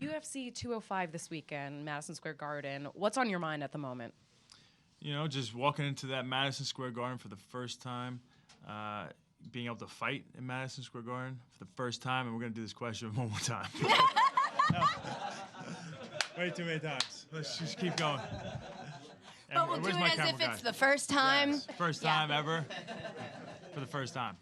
UFC 205 this weekend, Madison Square Garden. What's on your mind at the moment? You know, just walking into that Madison Square Garden for the first time, being able to fight in Madison Square Garden for the first time, and we're going to do this question one more time. Way too many times. Let's just keep going. But we'll do it as if it's the first time. Yes, first time ever, for the first time.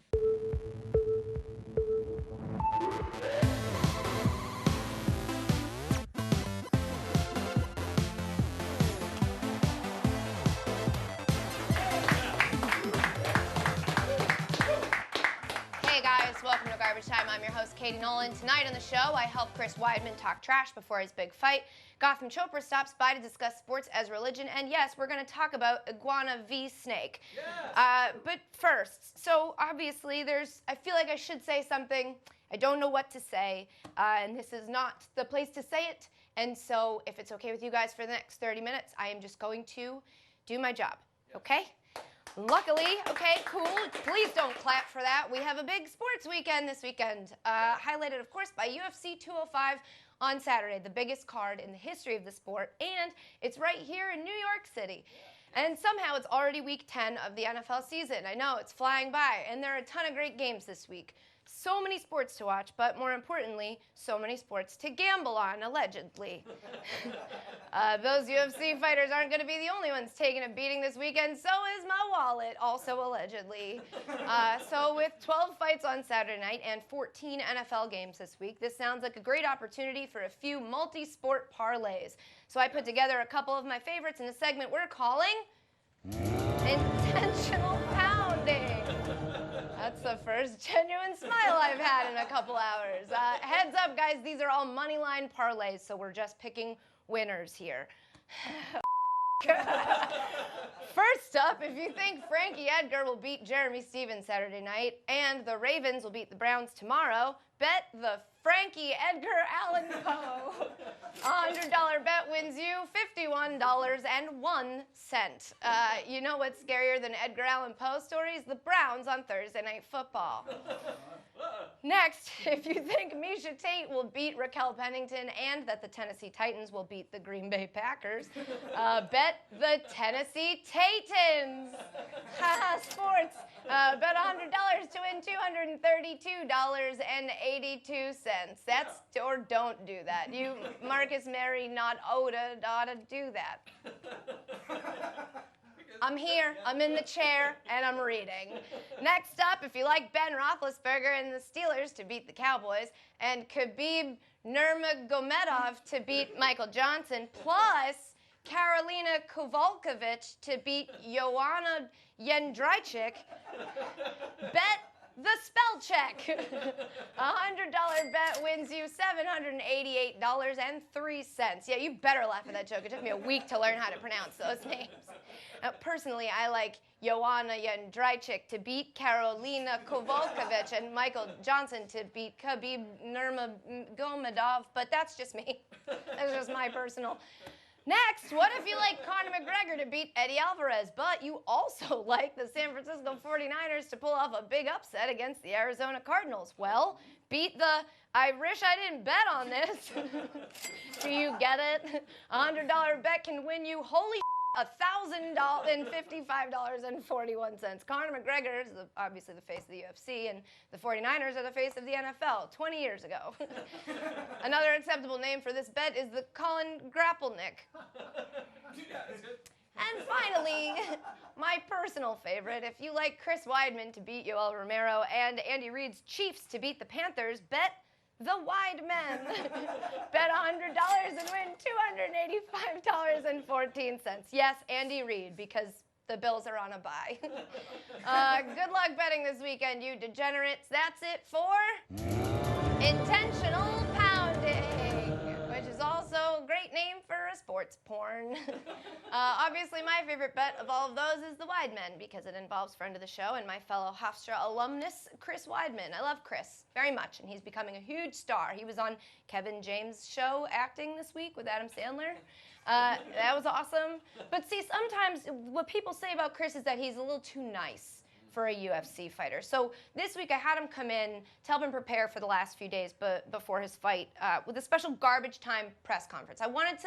Hey guys, welcome to Garbage Time. I'm your host, Katie Nolan. Tonight on the show, I help Chris Weidman talk trash before his big fight. Gotham Chopra stops by to discuss sports as religion. And yes, we're going to talk about iguana v. snake. Yes. But first, so obviously I feel like I should say something. I don't know what to say. And this is not the place to say it. And so if it's okay with you guys for the next 30 minutes, I am just going to do my job. Okay? Luckily, okay, cool. Please don't clap for that. We have a big sports weekend this weekend, highlighted, of course, by UFC 205 on Saturday, the biggest card in the history of the sport, and it's right here in New York City. And somehow it's already week 10 of the NFL season. I know, it's flying by, and there are a ton of great games this week. So many sports to watch, but more importantly, so many sports to gamble on, allegedly. Those UFC fighters aren't going to be the only ones taking a beating this weekend, so is my wallet, also allegedly. So with 12 fights on Saturday night and 14 NFL games this week, this sounds like a great opportunity for a few multi-sport parlays. So I put together a couple of my favorites in a segment we're calling Intentional Pounding. That's the first genuine smile I've had in a couple hours. Heads up, guys, these are all moneyline parlays, so we're just picking winners here. First up, if you think Frankie Edgar will beat Jeremy Stevens Saturday night and the Ravens will beat the Browns tomorrow, bet the Frankie Edgar Allan Poe. A $100 bet wins you $51.01. You know what's scarier than Edgar Allan Poe stories? The Browns on Thursday Night Football. Next, if you think Misha Tate will beat Raquel Pennington and that the Tennessee Titans will beat the Green Bay Packers, bet the Tennessee Titans. Sports. Bet $100 to win $232.82. That's, or don't do that. You, Marcus Mary, not Oda, ought to do that. I'm here, I'm in the chair, and I'm reading. Next up, if you like Ben Roethlisberger and the Steelers to beat the Cowboys, and Khabib Nurmagomedov to beat Michael Johnson, plus Karolina Kowalkiewicz to beat Joanna Jędrzejczyk, bet the spell check. A $100 bet wins you $788.03. Yeah, you better laugh at that joke. It took me a week to learn how to pronounce those names. Personally, I like Joanna Jędrzejczyk to beat Karolina Kowalkiewicz and Michael Johnson to beat Khabib Nurmagomedov, but that's just me. That's just my personal. Next, what if you like Conor McGregor to beat Eddie Alvarez, but you also like the San Francisco 49ers to pull off a big upset against the Arizona Cardinals? Well, beat the I wish I didn't bet on this. Do you get it? A $100 bet can win you $1,055.41. Conor McGregor is obviously the face of the UFC, and the 49ers are the face of the NFL 20 years ago. Another acceptable name for this bet is the Colin Grappelnick. And finally, my personal favorite, if you like Chris Weidman to beat Yoel Romero and Andy Reid's Chiefs to beat the Panthers, bet the Weidman. Bet $100 and win $285.14. Yes, Andy Reid, because the Bills are on a bye. Good luck betting this weekend, you degenerates. That's it for Intentional Pounding, which is also a great name for a sports porn. Obviously, my favorite bet of all of those is the Weidman, because it involves friend of the show and my fellow Hofstra alumnus, Chris Weidman. I love Chris very much, and he's becoming a huge star. He was on Kevin James' show acting this week with Adam Sandler. That was awesome. But see, sometimes what people say about Chris is that he's a little too nice. for a UFC fighter. So this week I had him come in to help him prepare for the last few days before his fight with a special garbage time press conference. I wanted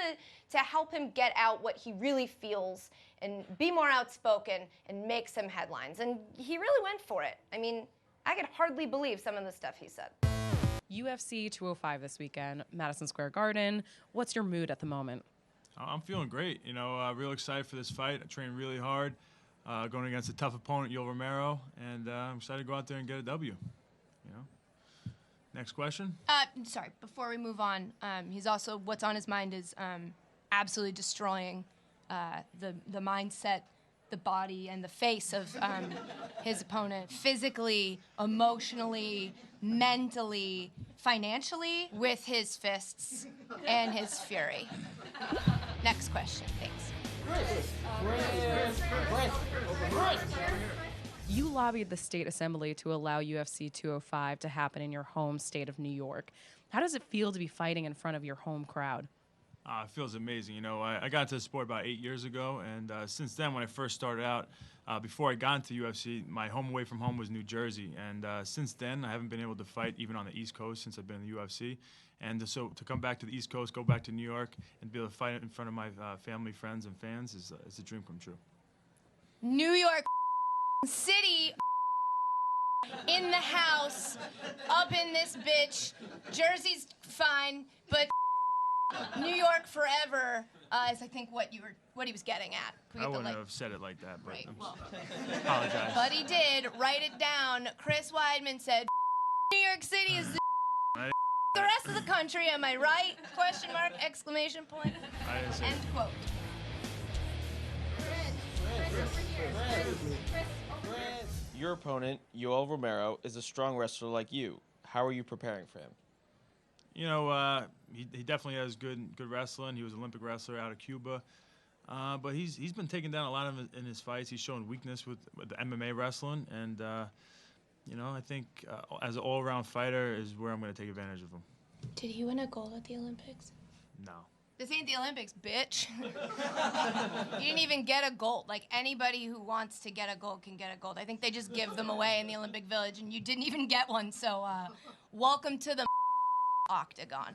to help him get out what he really feels and be more outspoken and make some headlines. And he really went for it. I mean, I could hardly believe some of the stuff he said. UFC 205 this weekend, Madison Square Garden. What's your mood at the moment? I'm feeling great. Real excited for this fight. I trained really hard, going against a tough opponent, Yoel Romero, and I'm excited to go out there and get a W. Next question. Sorry, before we move on, he's also, what's on his mind is absolutely destroying the mindset, the body, and the face of his opponent, physically, emotionally, mentally, financially, with his fists and his fury. Next question, thanks. You lobbied the state assembly to allow UFC 205 to happen in your home state of New York. How does it feel to be fighting in front of your home crowd? It feels amazing. I got into the sport about 8 years ago, and since then, when I first started out, before I got into UFC, my home away from home was New Jersey, and since then, I haven't been able to fight even on the East Coast since I've been in the UFC. And so to come back to the East Coast, go back to New York, and be able to fight in front of my family, friends, and fans is a dream come true. New York City in the house, up in this bitch. Jersey's fine, but New York forever is, I think, what he was getting at. I wouldn't have said it like that, but right. I apologize. But he did. Write it down. Chris Weidman said, New York City is the rest of the country. Am I right? Question mark, exclamation point. I didn't say End quote. Your opponent, Yoel Romero, is a strong wrestler like you. How are you preparing for him? He definitely has good wrestling. He was an Olympic wrestler out of Cuba. But he's been taking down a lot in his fights. He's shown weakness with the MMA wrestling. And, I think as an all-around fighter is where I'm going to take advantage of him. Did he win a gold at the Olympics? No. This ain't the Olympics, bitch. You didn't even get a gold. Like, anybody who wants to get a gold can get a gold. I think they just give them away in the Olympic Village, and you didn't even get one. So, welcome to the octagon.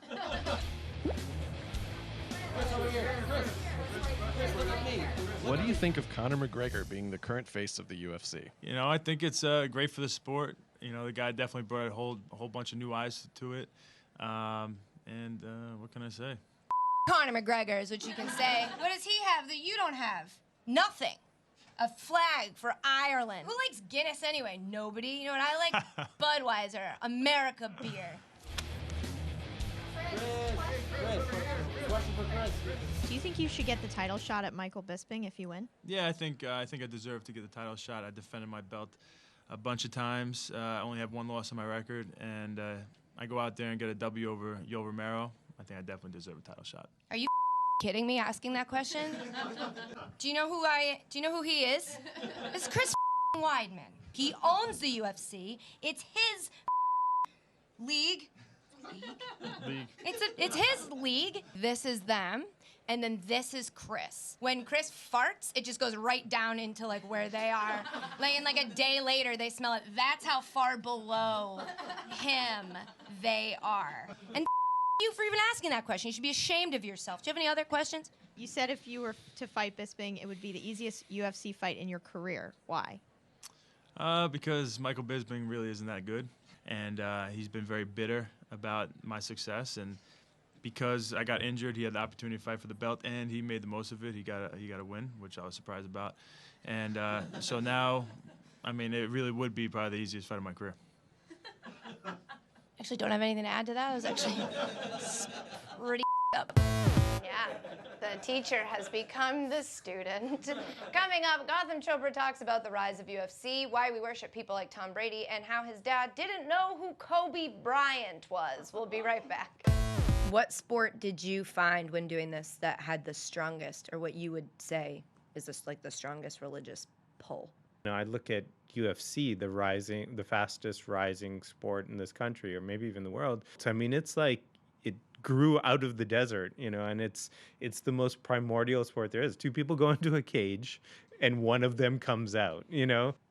What do you think of Conor McGregor being the current face of the UFC? I think it's great for the sport. The guy definitely brought a whole bunch of new eyes to it. What can I say? Conor McGregor is what you can say. What does he have that you don't have? Nothing. A flag for Ireland. Who likes Guinness anyway? Nobody. You know what I like? Budweiser, America beer. Question for Chris. Do you think you should get the title shot at Michael Bisping if you win? Yeah, I think I deserve to get the title shot. I defended my belt a bunch of times. I only have one loss on my record, and I go out there and get a W over Yoel Romero. I think I definitely deserve a title shot. Are you kidding me asking that question? Do you know who he is? It's Chris Weidman. He owns the UFC. It's his league. It's his league. This is them, and then this is Chris. When Chris farts, it just goes right down into like where they are. And like a day later, they smell it. That's how far below him they are. And you for even asking that question. You should be ashamed of yourself. Do you have any other questions? You said if you were to fight Bisping, it would be the easiest UFC fight in your career. Why? Because Michael Bisping really isn't that good, and he's been very bitter about my success. And because I got injured, he had the opportunity to fight for the belt, and he made the most of it. He got a win, which I was surprised about. And so now, it really would be probably the easiest fight of my career. Actually, don't have anything to add to that. It was actually pretty up. Yeah, the teacher has become the student. Coming up, Gotham Chopra talks about the rise of UFC, why we worship people like Tom Brady, and how his dad didn't know who Kobe Bryant was. We'll be right back. What sport did you find when doing this that had the strongest, or what you would say is this like the strongest religious pull? I look at UFC, the fastest rising sport in this country, or maybe even the world. So, it's like it grew out of the desert, and it's the most primordial sport there is. Two people go into a cage and one of them comes out.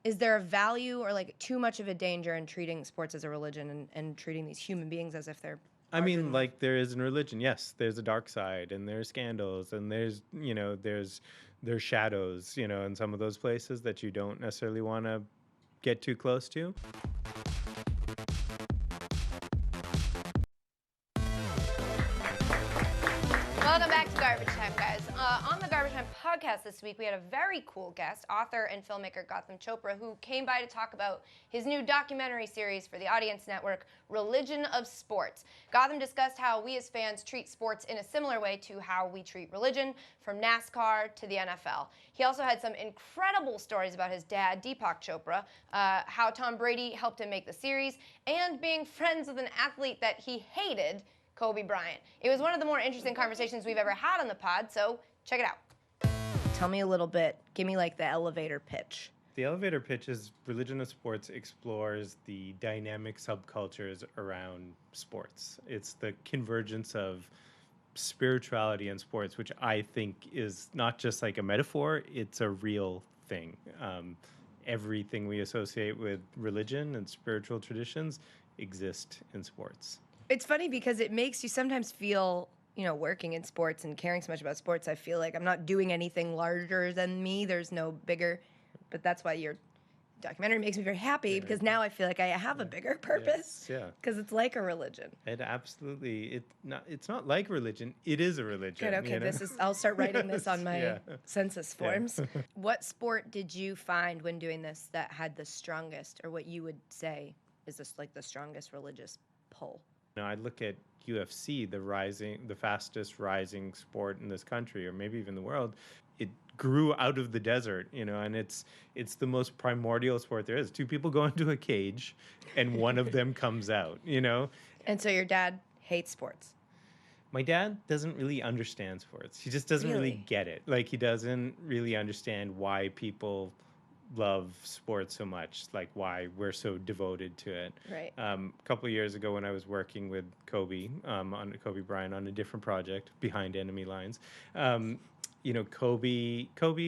Is there a value or like too much of a danger in treating sports as a religion and treating these human beings as if they're I mean, like there is in religion, yes, there's a dark side and there's scandals and there's shadows, in some of those places that you don't necessarily want to get too close to. Welcome back to Garbage Time, guys. On the Garbage Time podcast this week, we had a very cool guest, author and filmmaker Gotham Chopra, who came by to talk about his new documentary series for the Audience Network, Religion of Sports. Gotham discussed how we as fans treat sports in a similar way to how we treat religion, from NASCAR to the NFL. He also had some incredible stories about his dad, Deepak Chopra, how Tom Brady helped him make the series, and being friends with an athlete that he hated, Kobe Bryant. It was one of the more interesting conversations we've ever had on the pod, so check it out. Tell me a little bit. Give me like the elevator pitch. The elevator pitch is Religion of Sports explores the dynamic subcultures around sports. It's the convergence of spirituality and sports, which I think is not just like a metaphor, it's a real thing. Everything we associate with religion and spiritual traditions exist in sports. It's funny because it makes you sometimes feel, working in sports and caring so much about sports, I feel like I'm not doing anything larger than me. There's no bigger, but that's why your documentary makes me very happy because now I feel like I have a bigger purpose. Yes, yeah. Because it's like a religion. It absolutely, it's not like religion, it is a religion. Good, okay, I'll start writing this on my census forms. Yeah. What sport did you find when doing this that had the strongest, or what you would say is this like the strongest religious pull? I look at UFC, the fastest rising sport in this country, or maybe even the world. It grew out of the desert, and it's the most primordial sport there is. Two people go into a cage, and one of them comes out. And so your dad hates sports. My dad doesn't really understand sports. He just doesn't really get it. Like, he doesn't really understand why people love sports so much, like why we're so devoted to it. Right. A couple of years ago when I was working with Kobe, on Kobe Bryant on a different project, Behind Enemy Lines, Kobe,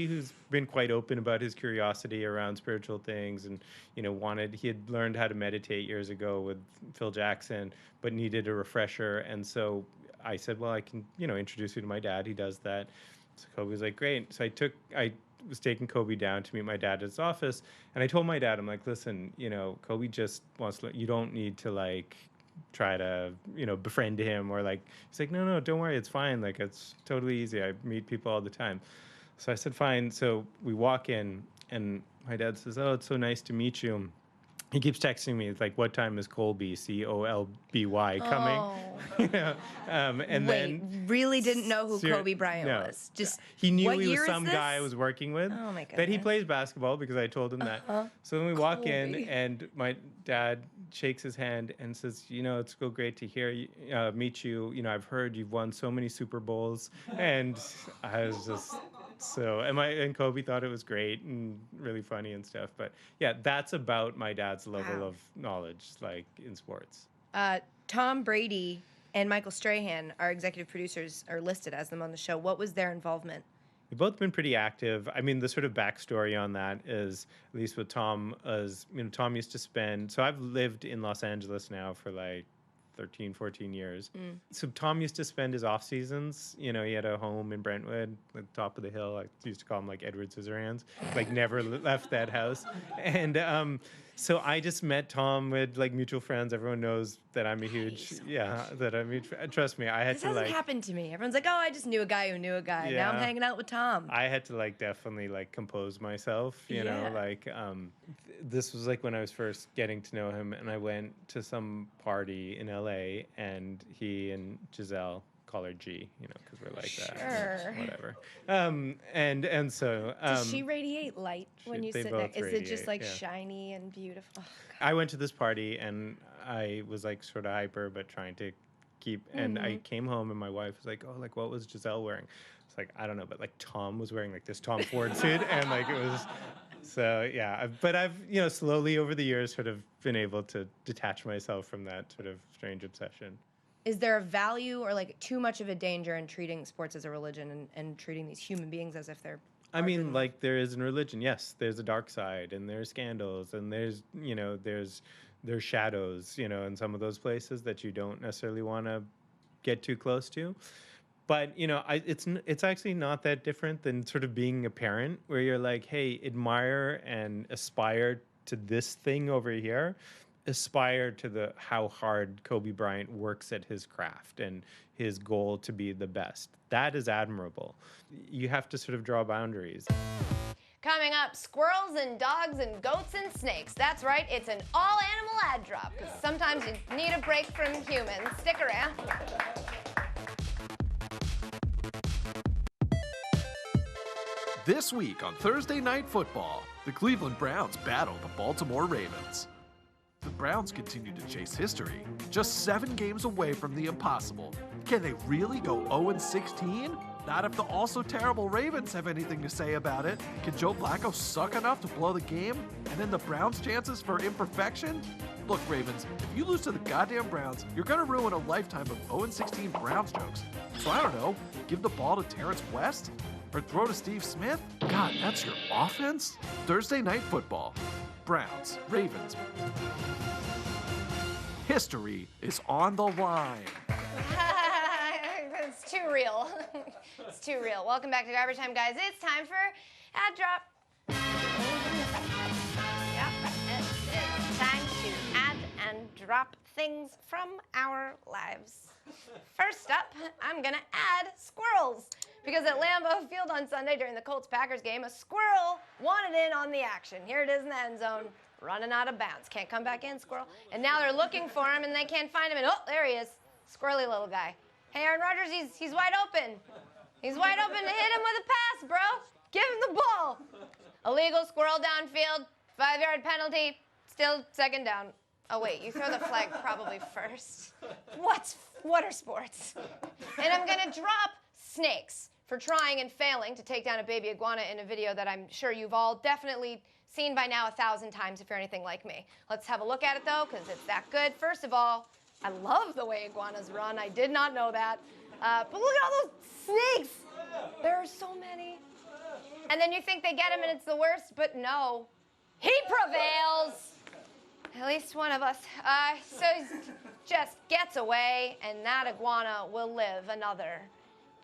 who's been quite open about his curiosity around spiritual things and, he had learned how to meditate years ago with Phil Jackson, but needed a refresher. And so I said, well, I can, introduce you to my dad. He does that. So Kobe was like, great. So I was taking Kobe down to meet my dad at his office, and I told my dad, I'm like, listen, Kobe just wants to, you don't need to like try to, befriend him, or like, he's like, no, don't worry, it's fine, like it's totally easy, I meet people all the time. So I said, fine. So we walk in, and my dad says, oh, it's so nice to meet you. He keeps texting me, like, what time is Colby, Colby, coming? Oh. And then really didn't know who Kobe Bryant was. Just he knew what he year was some is this? guy I was working with. Oh my goodness. That he plays basketball, because I told him that. So then we walk in, Colby. and my dad shakes his hand and says, it's so great to meet you. I've heard you've won so many Super Bowls. And I was just... So, and Kobe thought it was great and really funny and stuff. But yeah, that's about my dad's level of knowledge, like in sports. Tom Brady and Michael Strahan, our executive producers, are listed as them on the show. What was their involvement? We've both been pretty active. I mean, the sort of backstory on that is, at least with Tom, Tom used to spend, so I've lived in Los Angeles now for like 13, 14 years. So Tom used to spend his off seasons, he had a home in Brentwood at the top of the hill. I used to call him like Edward Scissorhands, like never left that house. And so I just met Tom with like mutual friends. Everyone knows that I'm a huge, trust me, I had This to hasn't like. happened to me. Everyone's like, oh, I just knew a guy who knew a guy. Now I'm Yeah. hanging out with Tom. I had to like definitely like compose myself, this was like when I was first getting to know him, and I went to some party in LA, and he and Giselle, call her G, because we're like that, Sure. whatever. And so Does she radiate light when you they sit there? both Is it just radiate, like yeah. shiny and beautiful? Oh, I went to this party, and I was like sort of hyper, but trying to keep. And I came home, and my wife was like, "Oh, like what was Giselle wearing?" It's like, I don't know, but like Tom was wearing like this Tom Ford suit, and like it was. So yeah, but I've slowly over the years sort of been able to detach myself from that sort of strange obsession. is there a value or like too much of a danger in treating sports as a religion and treating these human beings as if they're I mean, like there is in religion, yes, there's a dark side and there's scandals and there's, there's shadows, in some of those places that you don't necessarily want to get too close to. But, it's actually not that different than sort of being a parent where you're like, hey, admire and aspire to this thing over here. Aspire to how hard Kobe Bryant works at his craft and his goal to be the best. That is admirable. You have to sort of draw boundaries. Coming up, squirrels and dogs and goats and snakes. That's right, it's an all-animal ad drop, because sometimes you need a break from humans. Stick around. This week on Thursday Night Football, the Cleveland Browns battle the Baltimore Ravens. The Browns continue to chase history, just 7 games away from the impossible. Can they really go 0-16? Not if the also-terrible Ravens have anything to say about it. Can Joe Flacco suck enough to blow the game and end the Browns' chances for imperfection? Look, Ravens, if you lose to the goddamn Browns, you're gonna ruin a lifetime of 0-16 Browns jokes. So I don't know, give the ball to Terrence West? Or throw to Steve Smith? God, that's your offense? Thursday Night Football. Browns, Ravens. History is on the line. It's too real. It's too real. Welcome back to Garbage Time, guys. It's time for ad drop. Yep, it's time to add and drop things from our lives. First up, I'm gonna add squirrels. Because at Lambeau Field on Sunday during the Colts-Packers game, a squirrel wanted in on the action. Here it is in the end zone, running out of bounds. Can't come back in, squirrel. And now they're looking for him, and they can't find him. And oh, there he is, squirrely little guy. Hey, Aaron Rodgers, he's wide open. He's wide open to hit him with a pass, bro. Give him the ball. Illegal squirrel downfield, 5-yard penalty, still second down. Oh, wait, you throw the flag probably first. What are sports? And I'm gonna drop snakes for trying and failing to take down a baby iguana in a video that I'm sure you've all definitely seen by now 1,000 times if you're anything like me. Let's have a look at it though, because it's that good. First of all, I love the way iguanas run. I did not know that. But look at all those snakes. There are so many. And then you think they get him and it's the worst, but no. He prevails. At least one of us. So he just gets away, and that iguana will live another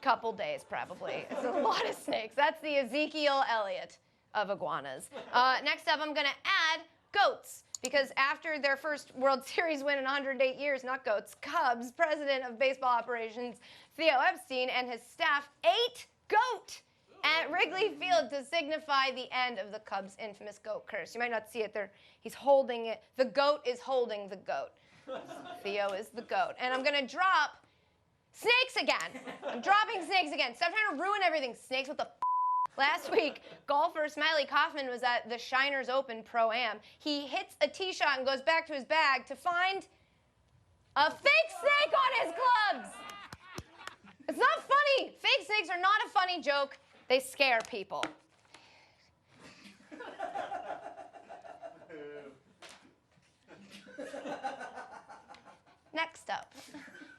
couple days probably. It's a lot of snakes. That's the Ezekiel Elliott of iguanas. Next up, I'm gonna add goats, because after their first World Series win in 108 years, not goats, Cubs president of baseball operations Theo Epstein and his staff ate goat at Wrigley Field to signify the end of the Cubs' infamous goat curse. You might not see it there. He's holding it. The goat is holding the goat. Theo is the goat. And I'm gonna drop snakes again. I'm dropping snakes again. Stop trying to ruin everything. Snakes, what the f***? Last week, golfer Smiley Kaufman was at the Shiners Open Pro-Am. He hits a tee shot and goes back to his bag to find a fake snake on his clubs. It's not funny. Fake snakes are not a funny joke. They scare people. Next up,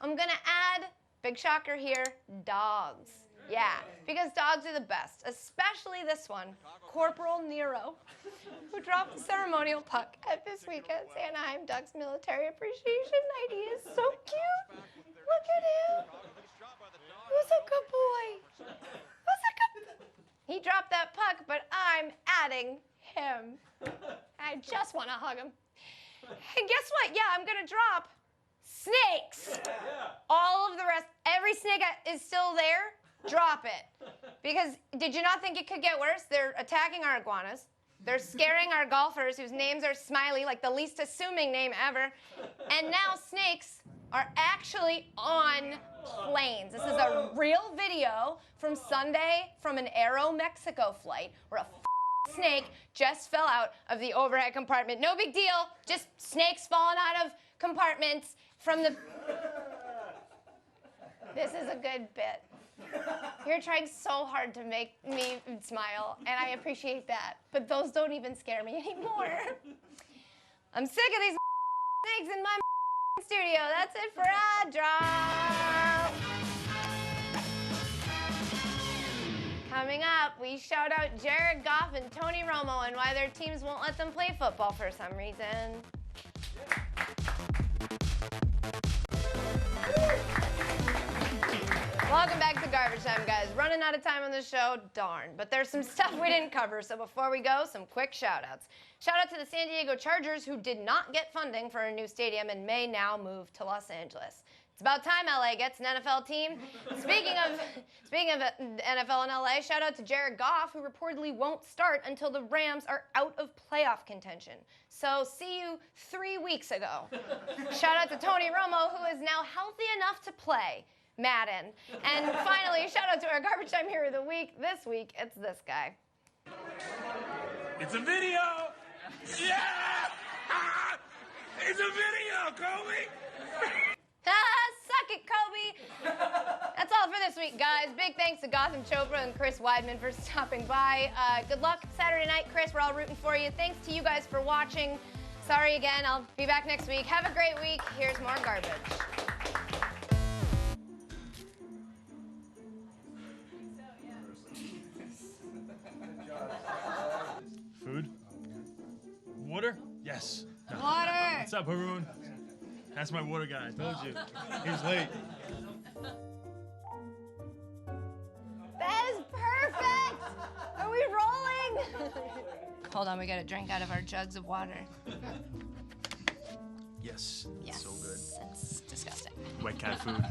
I'm gonna add, big shocker here, dogs. Yeah, because dogs are the best, especially this one, Corporal Nero, who dropped the ceremonial puck at this weekend's Anaheim Ducks Military Appreciation Night. He is so cute. Look at him. Who's a good boy? He dropped that puck, but I'm adding him. I just want to hug him. And guess what? Yeah, I'm going to drop snakes. All of the rest, every snake is still there, drop it. Because did you not think it could get worse? They're attacking our iguanas. They're scaring our golfers whose names are Smiley, like the least assuming name ever. And now snakes are actually on planes. This is a real video from Sunday from an Aero Mexico flight where a snake just fell out of the overhead compartment. No big deal, just snakes falling out of compartments from the... This is a good bit. You're trying so hard to make me smile, and I appreciate that, but those don't even scare me anymore. I'm sick of these snakes in my studio. That's it for Ad Drop. Coming up, we shout out Jared Goff and Tony Romo and why their teams won't let them play football for some reason. Welcome back to Garbage Time, guys. Running out of time on the show, darn. But there's some stuff we didn't cover, so before we go, some quick shout-outs. Shout out to the San Diego Chargers, who did not get funding for a new stadium and may now move to Los Angeles. It's about time LA gets an NFL team. Speaking of NFL and LA, shout out to Jared Goff, who reportedly won't start until the Rams are out of playoff contention. So see you 3 weeks ago. Shout out to Tony Romo, who is now healthy enough to play Madden. And finally, shout out to our Garbage Time Hero of the Week. This week, it's this guy. It's a video! Yeah! It's a video, Kobe! Suck it, Kobe! That's all for this week, guys. Big thanks to Gotham Chopra and Chris Weidman for stopping by. Good luck Saturday night, Chris. We're all rooting for you. Thanks to you guys for watching. Sorry again. I'll be back next week. Have a great week. Here's more garbage. Food? Water? Yes. No. Water! What's up, Haroon? That's my water guy. I told you. He was late. That is perfect! Are we rolling? Hold on, we gotta drink out of our jugs of water. Yes. Yes. So good. It's disgusting. Wet cat food.